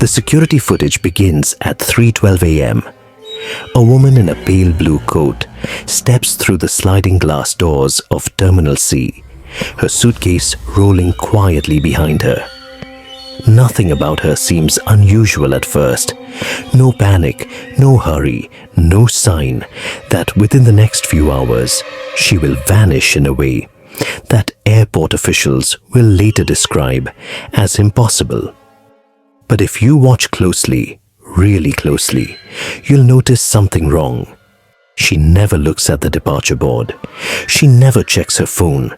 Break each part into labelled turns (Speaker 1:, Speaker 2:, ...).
Speaker 1: The security footage begins at 3:12 a.m. A woman in a pale blue coat steps through the sliding glass doors of Terminal C, her suitcase rolling quietly behind her. Nothing about her seems unusual at first. No panic, no hurry, no sign that within the next few hours she will vanish in a way that airport officials will later describe as impossible. But if you watch closely, really closely, you'll notice something wrong. She never looks at the departure board. She never checks her phone.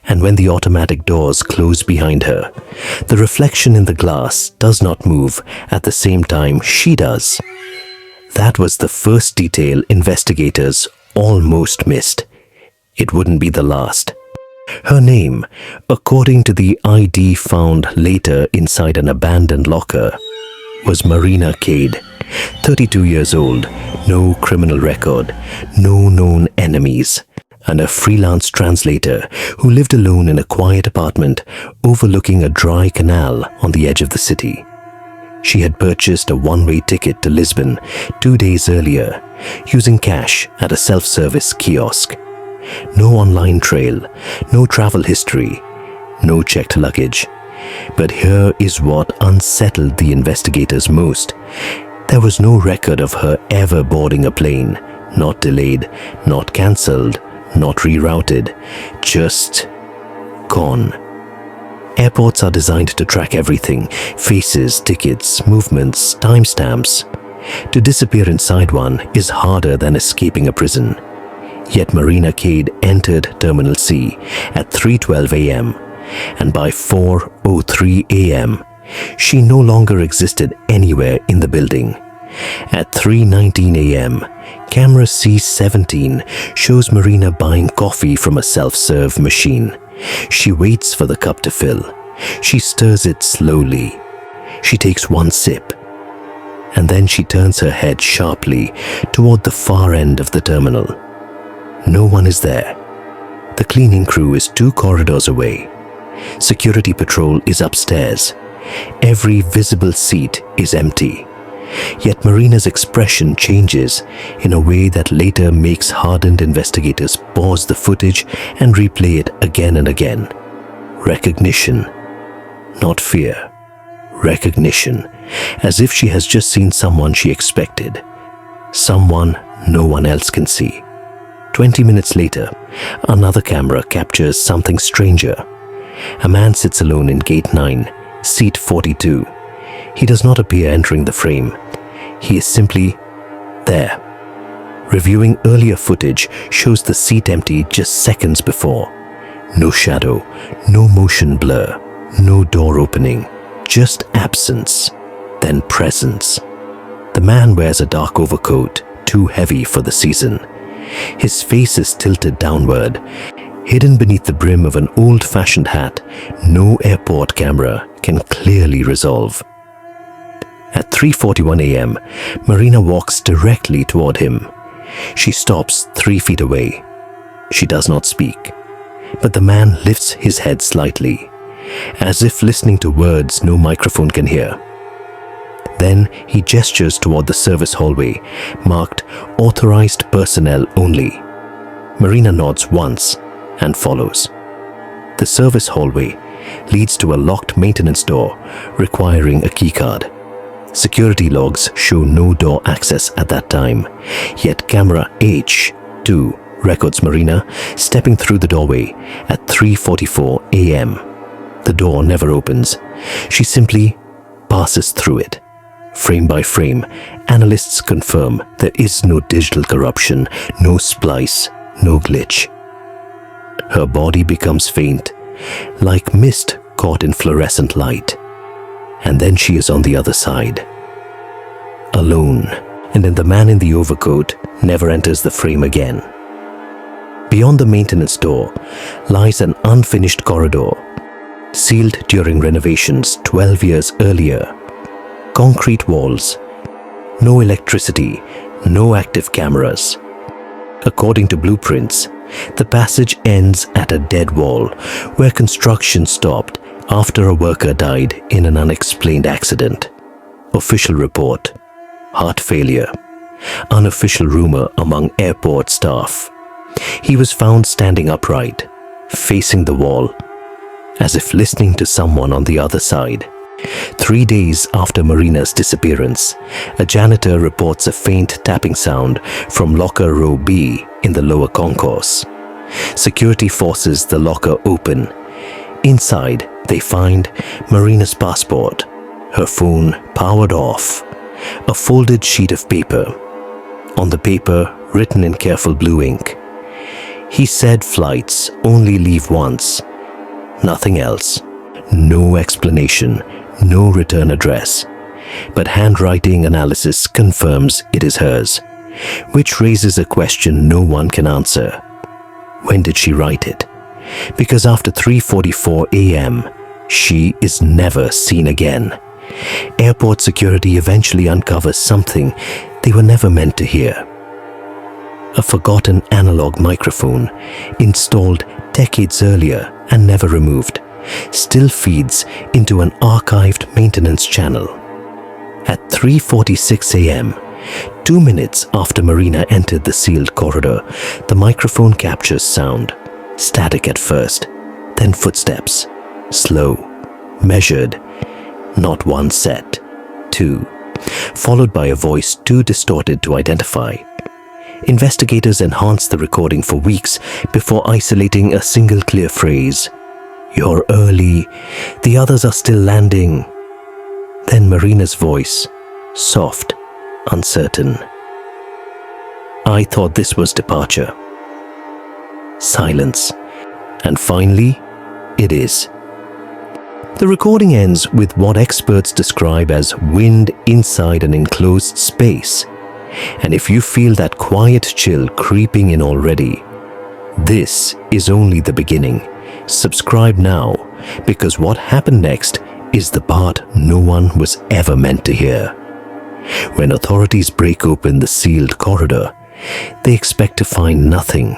Speaker 1: And when the automatic doors close behind her, the reflection in the glass does not move at the same time she does. That was the first detail investigators almost missed. It wouldn't be the last. Her name, according to the ID found later inside an abandoned locker, was Marina Cade, 32 years old, no criminal record, no known enemies, and a freelance translator who lived alone in a quiet apartment overlooking a dry canal on the edge of the city. She had purchased a one-way ticket to Lisbon 2 days earlier, using cash at a self-service kiosk. No online trail, no travel history, no checked luggage. But here is what unsettled the investigators most. There was no record of her ever boarding a plane, not delayed, not cancelled, not rerouted, just gone. Airports are designed to track everything: faces, tickets, movements, timestamps. To disappear inside one is harder than escaping a prison. Yet Marina Cade entered Terminal C at 3:12 a.m. and by 4:03 a.m. she no longer existed anywhere in the building. At 3:19 a.m., camera C17 shows Marina buying coffee from a self-serve machine. She waits for the cup to fill. She stirs it slowly. She takes one sip. And then she turns her head sharply toward the far end of the terminal. No one is there. The cleaning crew is 2 corridors away. Security patrol is upstairs. Every visible seat is empty. Yet Marina's expression changes in a way that later makes hardened investigators pause the footage and replay it again and again. Recognition, not fear. Recognition, as if she has just seen someone she expected. Someone no one else can see. 20 minutes later, another camera captures something stranger. A man sits alone in Gate 9, Seat 42. He does not appear entering the frame. He is simply there. Reviewing earlier footage shows the seat empty just seconds before. No shadow, no motion blur, no door opening, just absence, then presence. The man wears a dark overcoat, too heavy for the season. His face is tilted downward. Hidden beneath the brim of an old-fashioned hat, no airport camera can clearly resolve. At 3:41 a.m., Marina walks directly toward him. She stops 3 feet away. She does not speak, but the man lifts his head slightly, as if listening to words no microphone can hear. Then he gestures toward the service hallway, marked Authorized Personnel Only. Marina nods once and follows. The service hallway leads to a locked maintenance door requiring a keycard. Security logs show no door access at that time, yet camera H2 records Marina stepping through the doorway at 3:44 a.m. The door never opens. She simply passes through it. Frame by frame, analysts confirm there is no digital corruption, no splice, no glitch. Her body becomes faint, like mist caught in fluorescent light. And then she is on the other side. Alone, and then the man in the overcoat never enters the frame again. Beyond the maintenance door lies an unfinished corridor, sealed during renovations 12 years earlier. Concrete walls, no electricity, no active cameras. According to blueprints, the passage ends at a dead wall where construction stopped after a worker died in an unexplained accident. Official report: heart failure. Unofficial rumor among airport staff: he was found standing upright, facing the wall, as if listening to someone on the other side. 3 days after Marina's disappearance, a janitor reports a faint tapping sound from locker row B in the lower concourse. Security forces the locker open. Inside, they find Marina's passport, her phone powered off, a folded sheet of paper. On the paper, written in careful blue ink: he said flights only leave once. Nothing else. No explanation, no return address. But handwriting analysis confirms it is hers, which raises a question no one can answer. When did she write it? Because after 3:44 a.m., she is never seen again. Airport security eventually uncovers something they were never meant to hear. A forgotten analog microphone, installed decades earlier and never removed, still feeds into an archived maintenance channel. At 3:46 a.m., 2 minutes after Marina entered the sealed corridor, the microphone captures sound. Static at first, then footsteps. Slow, measured, not one set, two, followed by a voice too distorted to identify. Investigators enhanced the recording for weeks before isolating a single clear phrase: "You're early, the others are still landing." Then Marina's voice, soft, uncertain: "I thought this was departure." Silence. And finally, it is. The recording ends with what experts describe as wind inside an enclosed space. And if you feel that quiet chill creeping in already, this is only the beginning. Subscribe now, because what happened next is the part no one was ever meant to hear. When authorities break open the sealed corridor, they expect to find nothing.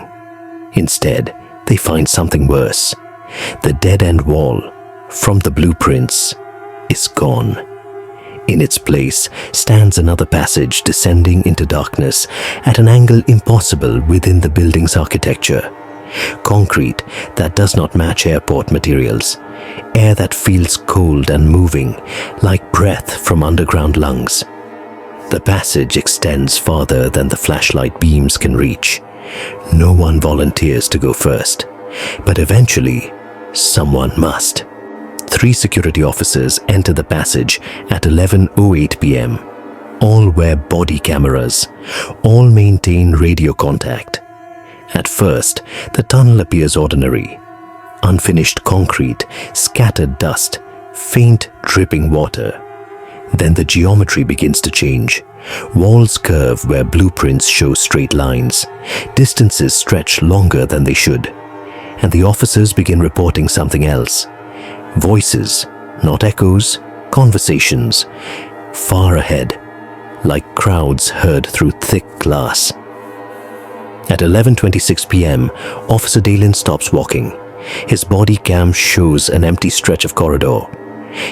Speaker 1: Instead, they find something worse. The dead-end wall from the blueprints is gone. In its place stands another passage descending into darkness at an angle impossible within the building's architecture. Concrete that does not match airport materials. Air that feels cold and moving, like breath from underground lungs. The passage extends farther than the flashlight beams can reach. No one volunteers to go first, but eventually, someone must. 3 security officers enter the passage at 11:08 p.m. All wear body cameras. All maintain radio contact. At first, the tunnel appears ordinary. Unfinished concrete, scattered dust, faint dripping water. Then the geometry begins to change. Walls curve where blueprints show straight lines. Distances stretch longer than they should. And the officers begin reporting something else. Voices, not echoes, conversations, far ahead, like crowds heard through thick glass. At 11:26 p.m., Officer Dalen stops walking. His body cam shows an empty stretch of corridor.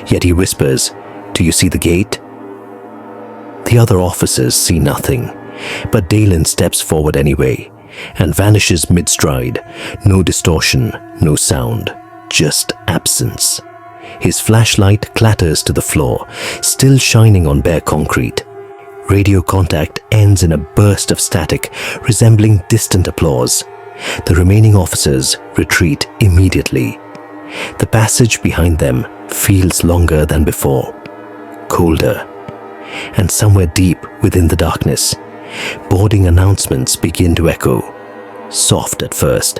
Speaker 1: Yet he whispers, "Do you see the gate?" The other officers see nothing, but Dalen steps forward anyway and vanishes mid-stride. No distortion, no sound, just absence. His flashlight clatters to the floor, still shining on bare concrete. Radio contact ends in a burst of static resembling distant applause. The remaining officers retreat immediately. The passage behind them feels longer than before, colder. And somewhere deep within the darkness, boarding announcements begin to echo, soft at first,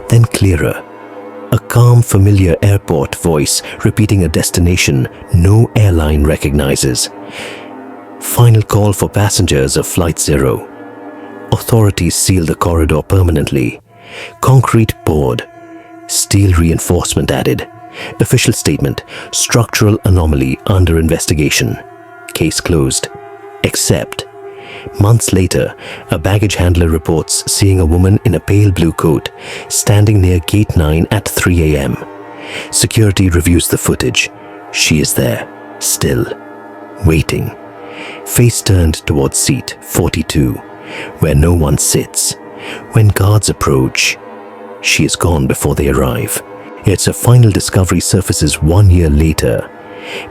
Speaker 1: then clearer. A calm, familiar airport voice repeating a destination no airline recognizes. Final call for passengers of Flight 0. Authorities seal the corridor permanently. Concrete poured. Steel reinforcement added. Official statement: structural anomaly under investigation. Case closed. Except, months later, a baggage handler reports seeing a woman in a pale blue coat standing near Gate 9 at 3 a.m. Security reviews the footage. She is there, still, waiting, face turned towards seat 42, where no one sits. When guards approach, she is gone before they arrive. Yet her final discovery surfaces 1 year later.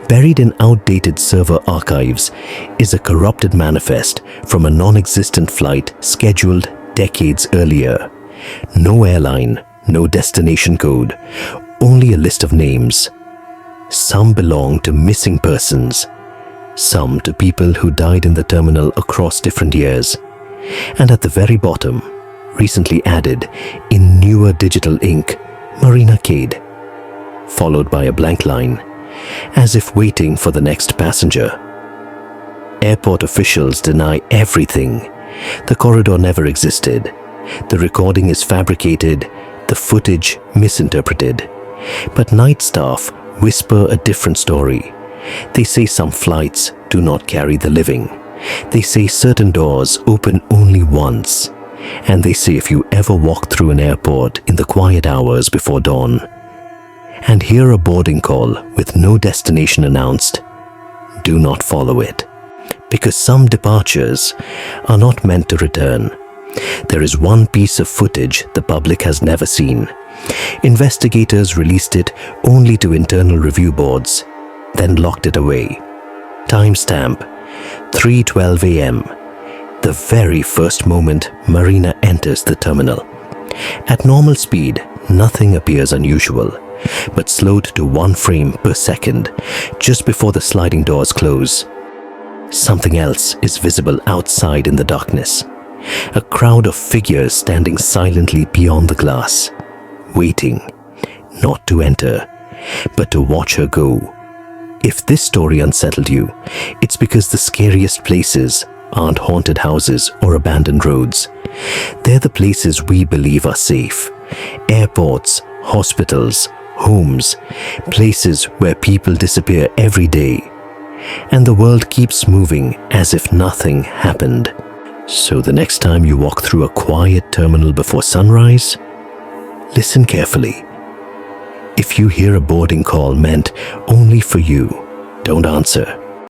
Speaker 1: Buried in outdated server archives is a corrupted manifest from a non-existent flight scheduled decades earlier. No airline, no destination code, only a list of names. Some belong to missing persons, some to people who died in the terminal across different years. And at the very bottom, recently added in newer digital ink, Marina Cade, followed by a blank line, as if waiting for the next passenger. Airport officials deny everything. The corridor never existed. The recording is fabricated, the footage misinterpreted. But night staff whisper a different story. They say some flights do not carry the living. They say certain doors open only once. And they say if you ever walk through an airport in the quiet hours before dawn and hear a boarding call with no destination announced, do not follow it. Because some departures are not meant to return. There is one piece of footage the public has never seen. Investigators released it only to internal review boards, then locked it away. Timestamp 3:12 a.m. The very first moment Marina enters the terminal. At normal speed, nothing appears unusual, but slowed to 1 frame per second just before the sliding doors close. Something else is visible outside in the darkness. A crowd of figures standing silently beyond the glass, waiting, not to enter, but to watch her go. If this story unsettled you, it's because the scariest places aren't haunted houses or abandoned roads. They're the places we believe are safe. Airports, hospitals, homes, places where people disappear every day. And the world keeps moving as if nothing happened. So the next time you walk through a quiet terminal before sunrise, listen carefully. If you hear a boarding call meant only for you, don't answer.